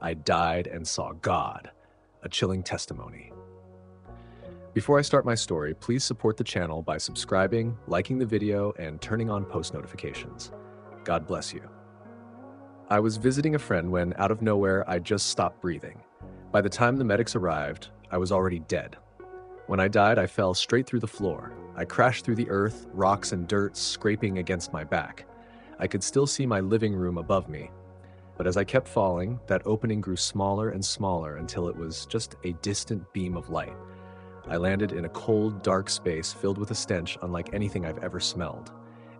I died and saw God, a chilling testimony. Before I start my story, please support the channel by subscribing, liking the video, and turning on post notifications. God bless you. I was visiting a friend when, out of nowhere, I just stopped breathing. By the time the medics arrived, I was already dead. When I died, I fell straight through the floor. I crashed through the earth, rocks and dirt scraping against my back. I could still see my living room above me. But as I kept falling, that opening grew smaller and smaller until it was just a distant beam of light. I landed in a cold, dark space filled with a stench unlike anything I've ever smelled.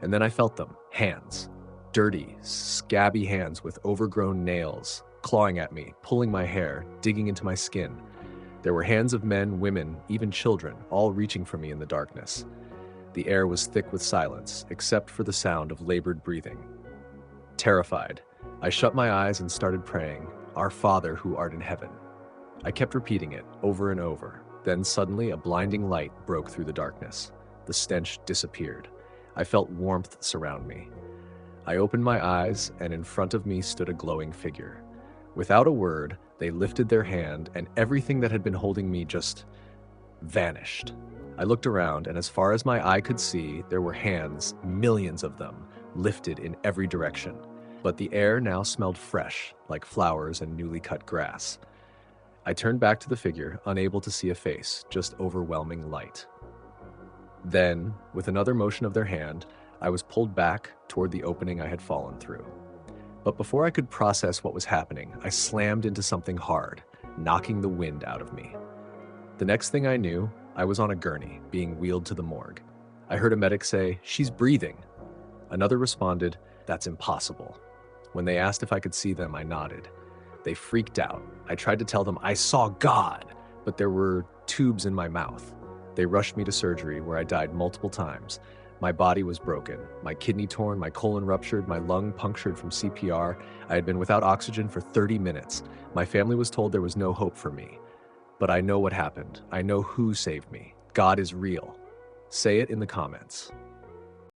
And then I felt them, hands. Dirty, scabby hands with overgrown nails, clawing at me, pulling my hair, digging into my skin. There were hands of men, women, even children, all reaching for me in the darkness. The air was thick with silence, except for the sound of labored breathing. Terrified, I shut my eyes and started praying, "Our Father who art in heaven." I kept repeating it over and over. Then suddenly a blinding light broke through the darkness. The stench disappeared. I felt warmth surround me. I opened my eyes, and in front of me stood a glowing figure. Without a word, they lifted their hand, and everything that had been holding me just vanished. I looked around, and as far as my eye could see, there were hands, millions of them, lifted in every direction. But the air now smelled fresh, like flowers and newly cut grass. I turned back to the figure, unable to see a face, just overwhelming light. Then, with another motion of their hand, I was pulled back toward the opening I had fallen through. But before I could process what was happening, I slammed into something hard, knocking the wind out of me. The next thing I knew, I was on a gurney, being wheeled to the morgue. I heard a medic say, "She's breathing." Another responded, "That's impossible." When they asked if I could see them, I nodded. They freaked out. I tried to tell them I saw God, but there were tubes in my mouth. They rushed me to surgery, where I died multiple times. My body was broken, my kidney torn, my colon ruptured, my lung punctured from CPR. I had been without oxygen for 30 minutes. My family was told there was no hope for me. But I know what happened. I know who saved me. God is real. Say it in the comments.